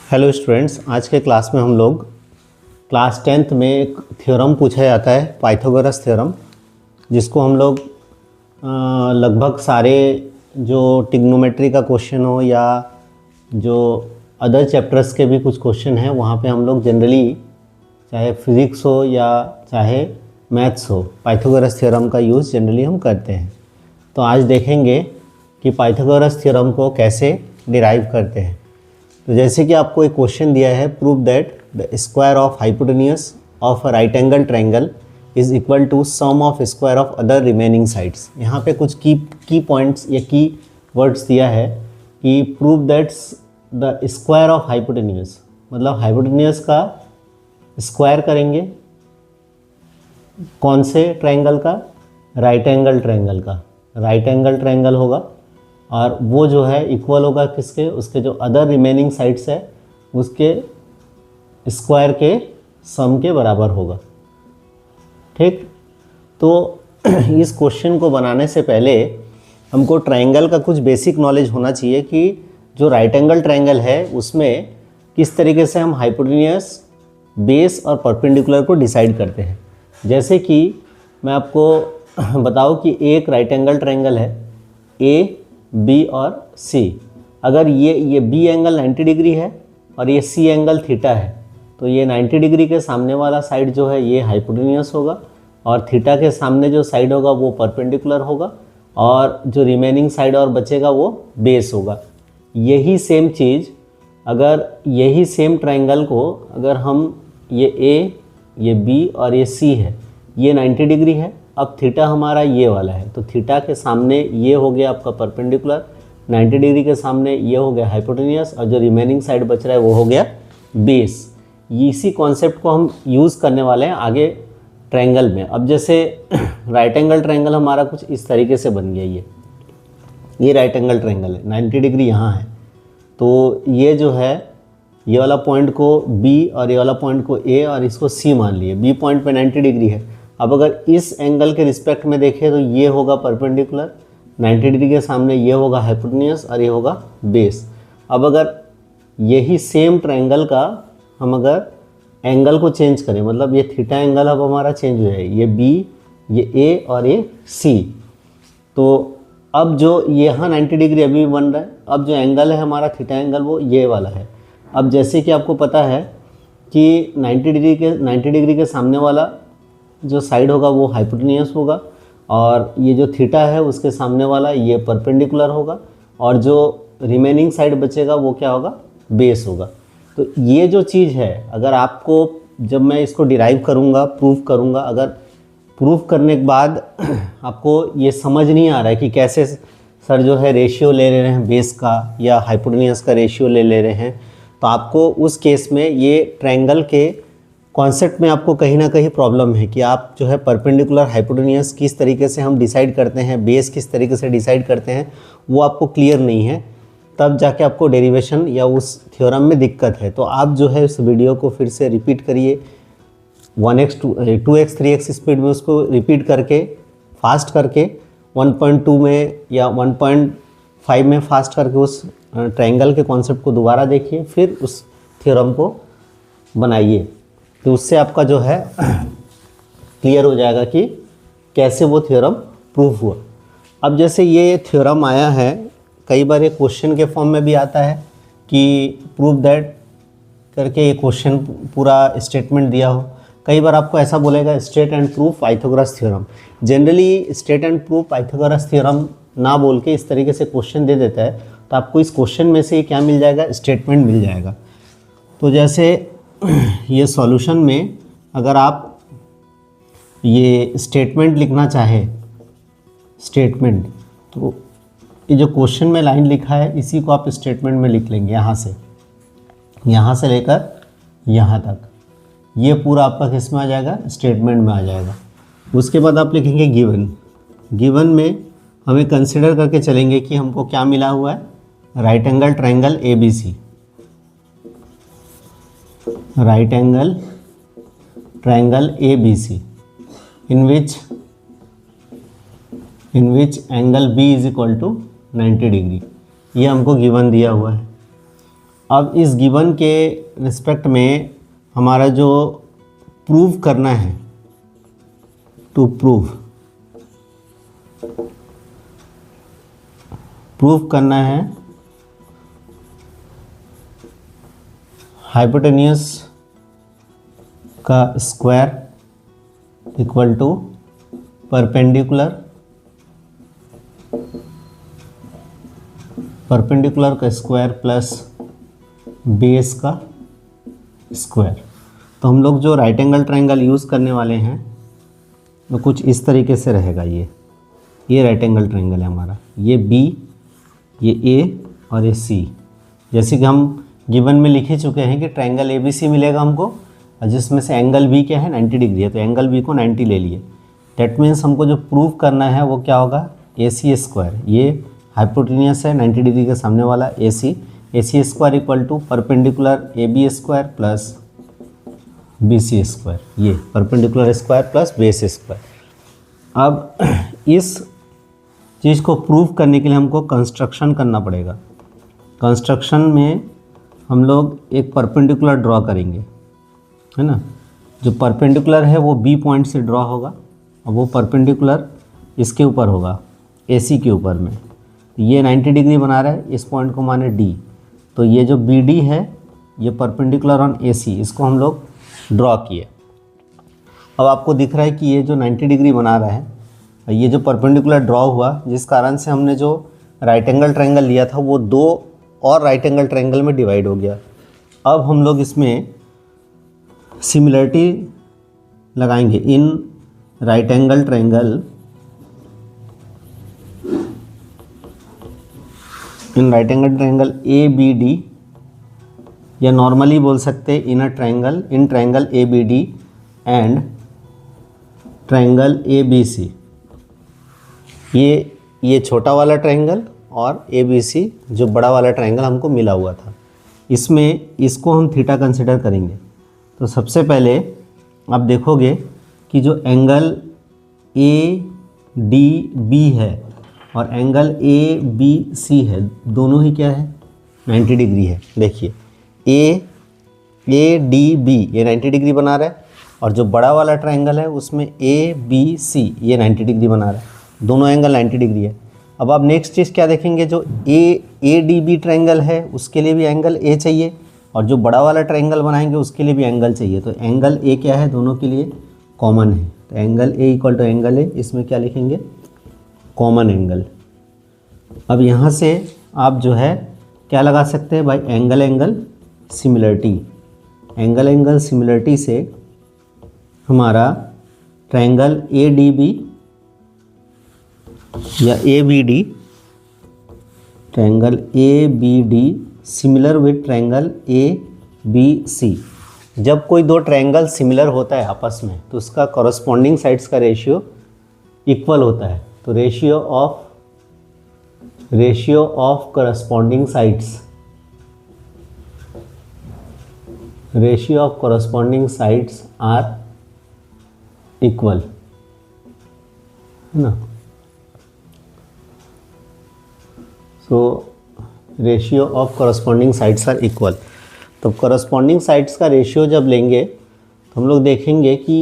Hello students, आज के class में हम लोग क्लास 10th में एक थ्योरम पूछा जाता है पाइथागोरस थ्योरम, जिसको हम लोग लगभग सारे जो ट्रिग्नोमेट्री का क्वेश्चन हो या जो अदर चैप्टर्स के भी कुछ क्वेश्चन हैं वहाँ पे हम लोग जनरली चाहे फिज़िक्स हो या चाहे मैथ्स हो, पाइथागोरस थ्योरम का यूज़ जनरली हम करते हैं। तो आज देखेंगे कि पाइथागोरस थ्योरम को कैसे डिराइव करते हैं। तो जैसे कि आपको एक क्वेश्चन दिया है, prove that the square of hypotenuse of a right angle triangle is equal to sum of square of other remaining sides. यहाँ पे कुछ की पॉइंट्स या की वर्ड्स दिया है कि prove that the square of hypotenuse, मतलब हाइपोटेन्यूज का स्क्वायर करेंगे कौन से ट्रायंगल का? राइट एंगल ट्रायंगल का। राइट एंगल ट्रायंगल होगा और वो जो है इक्वल होगा किसके? उसके जो अदर रिमेनिंग साइड्स है उसके स्क्वायर के सम के बराबर होगा। ठीक, तो इस क्वेश्चन को बनाने से पहले हमको ट्रायंगल का कुछ बेसिक नॉलेज होना चाहिए कि जो राइट एंगल ट्रायंगल है उसमें किस तरीके से हम हाइपोटेन्यूज, बेस और परपेंडिकुलर को डिसाइड करते हैं। जैसे कि मैं आपको बताऊं कि एक राइट एंगल ट्रायंगल है ए, बी और सी। अगर ये बी एंगल 90 डिग्री है और ये सी एंगल थीटा है, तो ये 90 डिग्री के सामने वाला साइड जो है ये हाइपोटेन्यूज होगा और थीटा के सामने जो साइड होगा वो परपेंडिकुलर होगा और जो रिमेनिंग साइड और बचेगा वो बेस होगा। यही सेम चीज़ अगर यही सेम ट्रायंगल को अगर हम ये ए, ये बी और ये सी है, ये 90 डिग्री है, अब थीटा हमारा ये वाला है, तो थीटा के सामने ये हो गया आपका परपेंडिकुलर, 90 डिग्री के सामने ये हो गया हाइपोटेन्यूज और जो रिमेनिंग साइड बच रहा है वो हो गया बेस। इसी कॉन्सेप्ट को हम यूज़ करने वाले हैं आगे ट्रायंगल में। अब जैसे राइट एंगल ट्रायंगल हमारा कुछ इस तरीके से बन गया, ये राइट एंगल ट्रायंगल है, 90 डिग्री यहाँ है, तो ये जो है ये वाला पॉइंट को बी और ये वाला पॉइंट को ए और इसको सी मान लिए। बी पॉइंट पे 90 डिग्री है। अब अगर इस एंगल के रिस्पेक्ट में देखें तो ये होगा परपेंडिकुलर, 90 डिग्री के सामने ये होगा हाइपोटेन्यूज और ये होगा बेस। अब अगर यही सेम ट्रायंगल का हम अगर एंगल को चेंज करें, मतलब ये थीटा एंगल अब हमारा चेंज हो जाए, ये बी, ये ए और ये सी, तो अब जो यहाँ 90 डिग्री अभी बन रहा है, अब जो एंगल है हमारा थीटा एंगल वो ये वाला है। अब जैसे कि आपको पता है कि 90 डिग्री के सामने वाला जो साइड होगा वो हाइपोटेन्यूज होगा और ये जो थीटा है उसके सामने वाला ये परपेंडिकुलर होगा और जो रिमेनिंग साइड बचेगा वो क्या होगा? बेस होगा। तो ये जो चीज़ है, अगर आपको जब मैं इसको डिराइव करूँगा, प्रूफ करूँगा, अगर प्रूफ करने के बाद आपको ये समझ नहीं आ रहा है कि कैसे सर जो है रेशियो ले रहे हैं बेस का या हाइपोटेन्यूज का रेशियो ले रहे हैं, तो आपको उस केस में ये ट्रायंगल के कॉन्सेप्ट में आपको कहीं ना कहीं प्रॉब्लम है कि आप जो है परपेंडिकुलर, हाइपोटेन्यूज किस तरीके से हम डिसाइड करते हैं, बेस किस तरीके से डिसाइड करते हैं, वो आपको क्लियर नहीं है, तब जाके आपको डेरिवेशन या उस थ्योरम में दिक्कत है। तो आप जो है इस वीडियो को फिर से रिपीट करिए, 1x 2x 3x स्पीड में उसको रिपीट करके, फास्ट करके 1.2 में या 1.5 में फास्ट करके उस ट्रायंगल के कॉन्सेप्ट को दोबारा देखिए, फिर उस थ्योरम को बनाइए। तो उससे आपका जो है क्लियर हो जाएगा कि कैसे वो थ्योरम प्रूफ हुआ। अब जैसे ये थ्योरम आया है, कई बार ये क्वेश्चन के फॉर्म में भी आता है कि प्रूफ दैट करके ये क्वेश्चन पूरा स्टेटमेंट दिया हो। कई बार आपको ऐसा बोलेगा state and proof Pythagoras theorem. Generally state and proof Pythagoras theorem ना बोल के इस तरीके से क्वेश्चन दे देता है, तो आपको इस क्वेश्चन में से क्या मिल जाएगा? स्टेटमेंट मिल जाएगा। तो जैसे ये सॉल्यूशन में अगर आप ये स्टेटमेंट लिखना चाहें, स्टेटमेंट, तो ये जो क्वेश्चन में लाइन लिखा है इसी को आप स्टेटमेंट में लिख लेंगे। यहाँ से लेकर यहाँ तक ये पूरा आपका किस में आ जाएगा? स्टेटमेंट में आ जाएगा। उसके बाद आप लिखेंगे गिवन। गिवन में हमें कंसिडर करके चलेंगे कि हमको क्या मिला हुआ है? Right angle triangle ABC, right angle triangle ABC in which angle B is equal to 90 degree, ये हमको गिवन दिया हुआ है। अब इस गिवन के रिस्पेक्ट में हमारा जो प्रूव करना है, टू प्रूव करना है हाइपोटेन्यूस का स्क्वायर इक्वल टू परपेंडिकुलर का स्क्वायर प्लस बेस का स्क्वायर। तो हम लोग जो राइट एंगल ट्रायंगल यूज़ करने वाले हैं वो कुछ इस तरीके से रहेगा। ये राइट एंगल ट्रायंगल है हमारा, ये बी, ये ए और ये सी। जैसे कि हम गिवन में लिख ही चुके हैं कि ट्रायंगल ए बी सी मिलेगा हमको, और जिसमें से एंगल बी क्या है 90 डिग्री है, तो एंगल बी को 90 ले लिए। डेट मीन्स हमको जो प्रूव करना है वो क्या होगा, ए सी स्क्वायर। ये हाइपोटेन्यूस है 90 डिग्री के सामने वाला A C square equal to perpendicular A B square plus B C square. ये perpendicular square plus base square. अब इस चीज़ को प्रूव करने के लिए हमको कंस्ट्रक्शन करना पड़ेगा। कंस्ट्रक्शन में हम लोग एक परपेंडिकुलर ड्रॉ करेंगे, है ना। जो परपेंडिकुलर है वो बी पॉइंट से ड्रॉ होगा, और वो परपेंडिकुलर इसके ऊपर होगा, ए सी के ऊपर में। ये 90 डिग्री बना रहा है, इस पॉइंट को माने डी। तो ये जो बी डी है ये परपेंडिकुलर ऑन ए सी, इसको हम लोग ड्रॉ किए। अब आपको दिख रहा है कि ये जो 90 डिग्री बना रहा है, ये जो परपेंडिकुलर ड्रॉ हुआ, जिस कारण से हमने जो राइट एंगल ट्रायंगल लिया था वो दो और राइट एंगल ट्रायंगल में डिवाइड हो गया। अब हम लोग इसमें सिमिलरिटी लगाएंगे in right angle triangle, in right angle triangle A B D, या नॉर्मली बोल सकते in a triangle, in triangle A B D and triangle A B C. ये छोटा वाला ट्रायंगल और ए बी सी जो बड़ा वाला ट्रायंगल हमको मिला हुआ था, इसमें इसको हम थीटा कंसिडर करेंगे। तो सबसे पहले आप देखोगे कि जो एंगल ए डी बी है और एंगल ए बी सी है, दोनों ही क्या है 90 डिग्री है। देखिए ए डी बी ये 90 डिग्री बना रहा है, और जो बड़ा वाला ट्रायंगल है उसमें ए बी सी ये 90 डिग्री बना रहा है, दोनों एंगल 90 डिग्री है। अब आप नेक्स्ट चीज़ क्या देखेंगे, जो ए डी बी ट्रायंगल है उसके लिए भी एंगल ए चाहिए, और जो बड़ा वाला ट्रायंगल बनाएंगे उसके लिए भी एंगल चाहिए। तो एंगल ए क्या है, दोनों के लिए कॉमन है। तो angle A equal to angle A, इसमें क्या लिखेंगे, कॉमन एंगल। अब यहाँ से आप जो है क्या लगा सकते हैं भाई, angle angle similarity. Angle angle similarity से हमारा ट्रायंगल ए डी बी या A B D, triangle A B D similar with triangle A B C. जब कोई दो ट्रायंगल सिमिलर होता है आपस में तो उसका कॉरस्पॉन्डिंग साइड्स का रेशियो इक्वल होता है। तो ratio of corresponding sides, ratio of corresponding sides are equal, है ना। So ratio of corresponding sides are equal. तो कॉरस्पॉन्डिंग साइड्स का रेशियो जब लेंगे तो हम लोग देखेंगे कि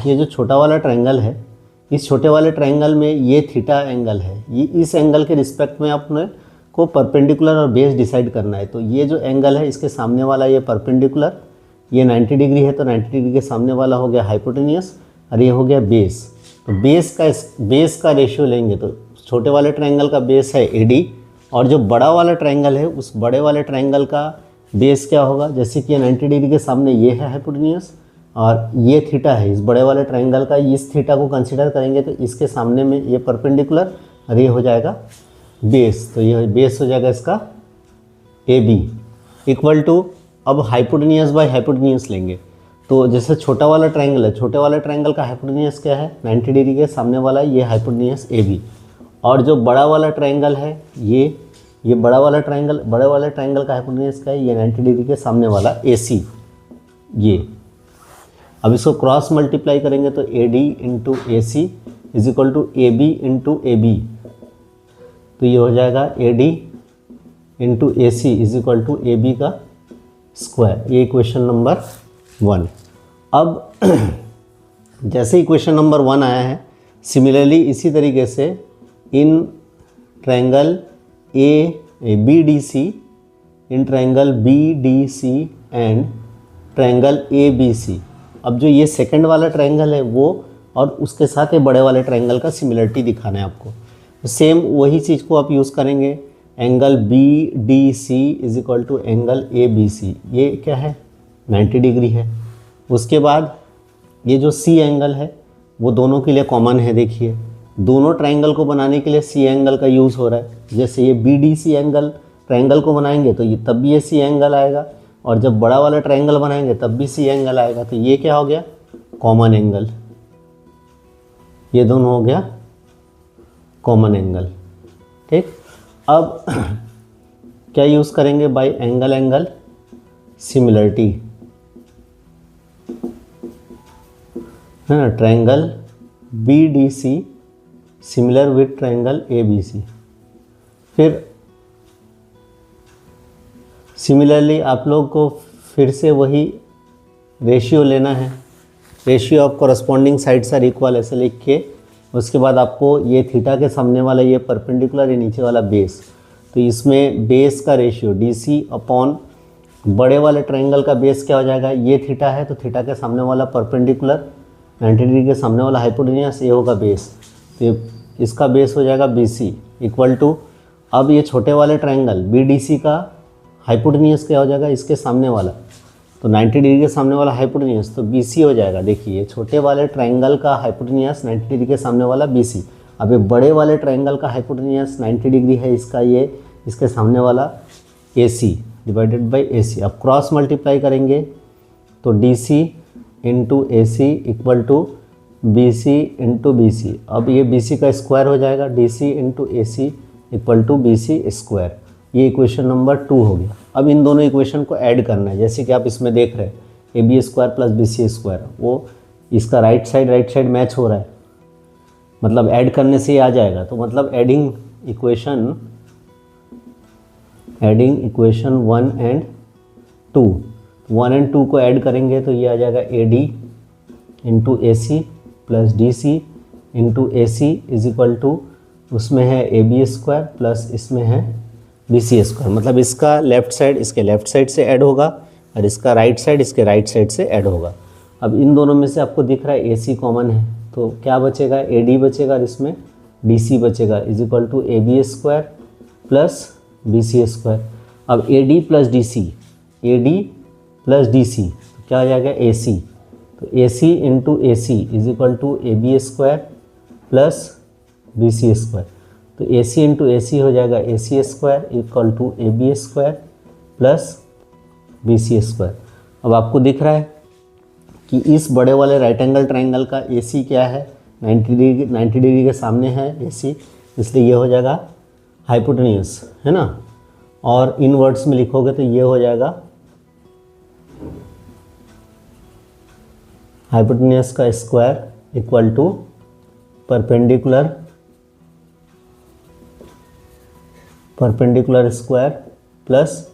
ये जो छोटा वाला ट्रायंगल है, इस छोटे वाले ट्रायंगल में ये थीटा एंगल है, ये इस एंगल के रिस्पेक्ट में अपने को परपेंडिकुलर और बेस डिसाइड करना है। तो ये जो एंगल है इसके सामने वाला ये परपेंडिकुलर, ये 90 डिग्री है, तो 90 डिग्री के सामने वाला हो गया हाइपोटेन्यूस, और ये हो गया बेस। तो बेस का रेशियो लेंगे तो छोटे वाले ट्रायंगल का बेस है AD, और जो बड़ा वाला ट्रायंगल है उस बड़े वाले ट्रायंगल का बेस क्या होगा, जैसे कि 90 डिग्री के सामने ये है हाइपोटेन्यूस और ये थीटा है, इस बड़े वाले ट्रायंगल का इस थीटा को कंसीडर करेंगे तो इसके सामने में ये परपेंडिकुलर और ये हो जाएगा बेस। तो ये बेस हो जाएगा इसका AB इक्वल टू, अब हाइपोटेन्यूस बाय हाइपोटेन्यूस लेंगे। तो जैसे छोटा वाला ट्रायंगल है, छोटे वाले ट्रायंगल का हाइपोटेन्यूस क्या है 90 डिग्री के सामने वाला ये हाइपोटेन्यूस AB, और जो बड़ा वाला ट्रायंगल है ये बड़ा वाला ट्रायंगल का हाइपोटेन्यूस क्या है, ये 90 डिग्री के सामने वाला AC ये। अब इसको क्रॉस मल्टीप्लाई करेंगे तो AD into AC is equal to AB into AB, तो ये हो जाएगा AD into AC is equal to AB का स्क्वायर। ये इक्वेशन नंबर 1। अब जैसे इक्वेशन नंबर 1 आया है, सिमिलरली इसी तरीके से in triangle BDC, in triangle BDC and triangle ABC। अब जो ये सेकंड वाला ट्रायंगल है वो और उसके साथ ये बड़े वाले ट्रायंगल का सिमिलरिटी दिखाना है आपको। तो सेम वही चीज़ को आप यूज़ करेंगे। Angle BDC is equal to angle ABC, ये क्या है 90 डिग्री है। उसके बाद ये जो C एंगल है वो दोनों के लिए कॉमन है। देखिए दोनों ट्रायंगल को बनाने के लिए C एंगल का यूज़ हो रहा है। जैसे ये BDC एंगल ट्रायंगल को बनाएंगे तो ये तब भी ये C एंगल आएगा, और जब बड़ा वाला ट्रायंगल बनाएंगे तब भी C एंगल आएगा। तो ये क्या हो गया कॉमन एंगल, ये दोनों हो गया कॉमन एंगल। ठीक, अब क्या यूज़ करेंगे बाय एंगल सिमिलरिटी, है ना। Triangle BDC similar with triangle ABC। फिर सिमिलरली आप लोग को फिर से वही रेशियो लेना है। Ratio of corresponding sides are equal ऐसे लिख के, उसके बाद आपको ये थीटा के सामने वाला ये परपेंडिकुलर, ये नीचे वाला बेस, तो इसमें बेस का रेशियो DC अपॉन बड़े वाले ट्रायंगल का बेस क्या हो जाएगा, ये थीटा है तो थीटा के सामने वाला परपेंडिकुलर 90 डिग्री के सामने वाला हाइपोटेन्यूस, ये होगा बेस, तो इसका बेस हो जाएगा BC इक्वल टू, अब ये छोटे वाले ट्रायंगल BDC का हाइपोटेन्यूस क्या हो जाएगा इसके सामने वाला, तो 90 डिग्री के सामने वाला हाइपोटेन्यूस तो BC हो जाएगा। देखिए छोटे वाले ट्रायंगल का हाइपोटेन्यूस 90 डिग्री के सामने वाला BC, अब ये बड़े वाले ट्रायंगल का हाइपोटेन्यूस 90 डिग्री है इसका, ये इसके सामने वाला AC डिवाइडेड बाई AC। अब क्रॉस मल्टीप्लाई करेंगे तो DC into AC equal to BC into BC। अब ये BC का स्क्वायर हो जाएगा, DC into AC equal to BC square. ये इक्वेशन नंबर 2 हो गया। अब इन दोनों इक्वेशन को ऐड करना है, जैसे कि आप इसमें देख रहे हैं AB square plus BC square, वो इसका राइट साइड मैच हो रहा है, मतलब ऐड करने से ही आ जाएगा। तो मतलब एडिंग इक्वेशन 1 एंड 2, 1 एंड 2 को ऐड करेंगे तो ये आ जाएगा AD into AC plus DC into AC is equal to, उसमें है AB स्क्वायर प्लस इसमें है BC स्क्वायर, मतलब इसका लेफ्ट साइड इसके लेफ्ट साइड से ऐड होगा और इसका राइट साइड इसके राइट साइड से ऐड होगा। अब इन दोनों में से आपको दिख रहा है AC कॉमन है, तो क्या बचेगा AD बचेगा और इसमें DC बचेगा is equal to AB square plus BC square. अब AD प्लस DC तो क्या हो जाएगा AC, तो AC into AC is equal to AB square plus BC square, तो AC इंटू AC हो जाएगा AC square equal to AB square plus BC square. अब आपको दिख रहा है कि इस बड़े वाले राइट एंगल ट्रायंगल का AC क्या है 90 डिग्री के सामने है AC, इसलिए ये हो जाएगा हाइपोटेन्यूस, है ना। और इन वर्ड्स में लिखोगे तो ये हो जाएगा हाइपोटेन्यूस का square equal to perpendicular square plus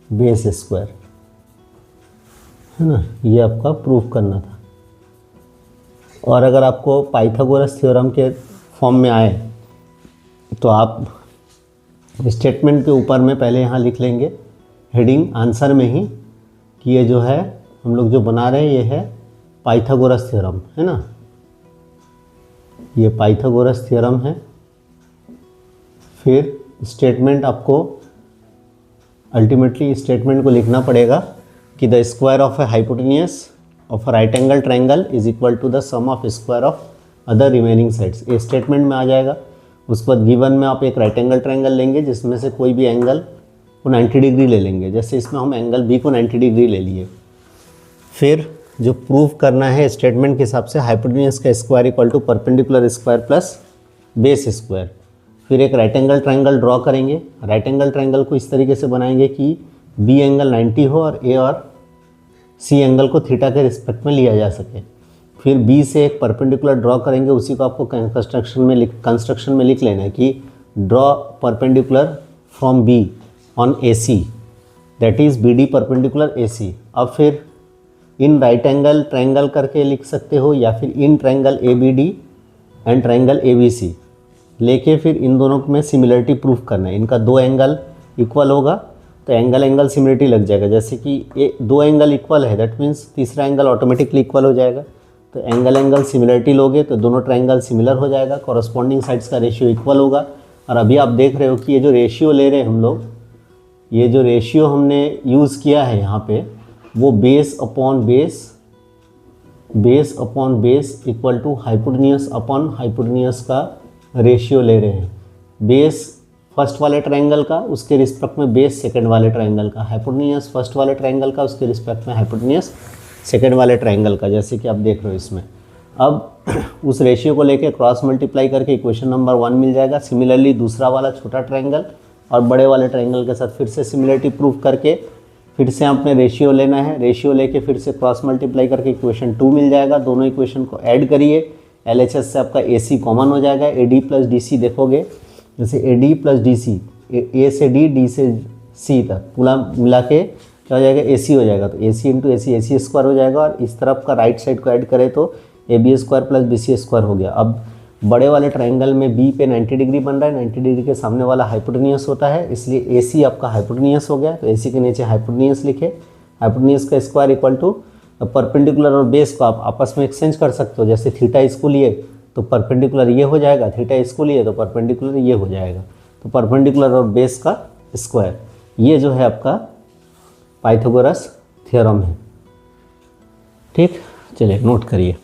base square, है ना। ये आपका प्रूफ करना था। और अगर आपको पाइथागोरस थ्योरम के फॉर्म में आए तो आप स्टेटमेंट के ऊपर में पहले यहाँ लिख लेंगे हेडिंग आंसर में ही कि ये जो है हम लोग जो बना रहे हैं ये है पाइथागोरस थ्योरम, है ना। ये पाइथागोरस थ्योरम है। फिर स्टेटमेंट आपको अल्टीमेटली स्टेटमेंट को लिखना पड़ेगा कि the square of a hypotenuse of a right angle triangle is equal to the sum of square of other remaining sides. ये स्टेटमेंट में आ जाएगा। उसके बाद गिवन में आप एक राइट एंगल ट्रायंगल लेंगे जिसमें से कोई भी एंगल को 90 डिग्री ले लेंगे, जैसे इसमें हम एंगल B को 90 डिग्री ले लिए। फिर जो प्रूफ करना है स्टेटमेंट के हिसाब से हाइपोटेन्यूस का square equal to perpendicular square plus base square. फिर एक राइट एंगल ट्रायंगल ड्रॉ करेंगे। राइट एंगल ट्रायंगल को इस तरीके से बनाएंगे कि B एंगल 90 हो और A और C एंगल को थीटा के रिस्पेक्ट में लिया जा सके। फिर B से एक परपेंडिकुलर ड्रॉ करेंगे, उसी को आपको कंस्ट्रक्शन में लिख लेना है कि draw perpendicular from B on AC that is B D perpendicular A C. अब फिर इन राइट एंगल ट्रायंगल करके लिख सकते हो, या फिर in triangle A B D and triangle A B C लेके फिर इन दोनों में सिमिलरिटी प्रूफ करना है। इनका दो एंगल इक्वल होगा तो एंगल एंगल सिमिलरिटी लग जाएगा। जैसे कि ये दो एंगल इक्वल है, दैट मीन्स तीसरा एंगल ऑटोमेटिकली इक्वल हो जाएगा। तो एंगल एंगल सिमिलरिटी लोगे तो दोनों ट्रायंगल सिमिलर हो जाएगा, कॉरस्पॉन्डिंग साइड्स का रेशियो इक्वल होगा। और अभी आप देख रहे हो कि ये जो रेशियो ले रहे हैं हम लोग, ये जो रेशियो हमने यूज़ किया है यहाँ पे, वो base upon base equal to hypotenuse upon hypotenuse का रेशियो ले रहे हैं। बेस फर्स्ट वाले ट्रायंगल का, उसके रिस्पेक्ट में बेस सेकंड वाले ट्रायंगल का, हाइपोटेन्यूस फर्स्ट वाले ट्रायंगल का, उसके रिस्पेक्ट में हाइपोटेन्यूस सेकंड वाले ट्रायंगल का, जैसे कि आप देख रहे हो इसमें। अब उस रेशियो को लेके क्रॉस मल्टीप्लाई करके इक्वेशन नंबर 1 मिल जाएगा। सिमिलरली दूसरा वाला छोटा ट्रायंगल और बड़े वाले ट्रायंगल के साथ फिर से सिमिलरिटी प्रूफ करके फिर से आपने रेशियो लेना है। रेशियो लेके फिर से क्रॉस मल्टीप्लाई करके इक्वेशन 2 मिल जाएगा। दोनों इक्वेशन को ऐड करिए, LHS से आपका AC कॉमन हो जाएगा। AD प्लस DC देखोगे, जैसे AD प्लस DC, A से D, D से C तक पूरा मिला के क्या हो जाएगा, AC हो जाएगा। तो AC इंटू AC स्क्वायर हो जाएगा। और इस तरफ का राइट साइड को ऐड करें तो AB square plus BC square हो गया। अब बड़े वाले ट्रायंगल में B पे 90 डिग्री बन रहा है, 90 डिग्री के सामने वाला हाइपोटेन्यूस होता है, इसलिए AC आपका हाइपोटेन्यूस हो गया। तो AC के नीचे हाइपोटेन्यूस लिखे, हाइपोटेन्यूस का स्क्वायर इक्वल टू परपेंडिकुलर और बेस को आप आपस में एक्सचेंज कर सकते हो। जैसे थीटा इसको लिए तो परपेंडिकुलर ये हो जाएगा, थीटा इसको लिए तो परपेंडिकुलर ये हो जाएगा। तो परपेंडिकुलर और बेस का स्क्वायर, ये जो है आपका पाइथागोरस थ्योरम है। ठीक, चलिए नोट करिए।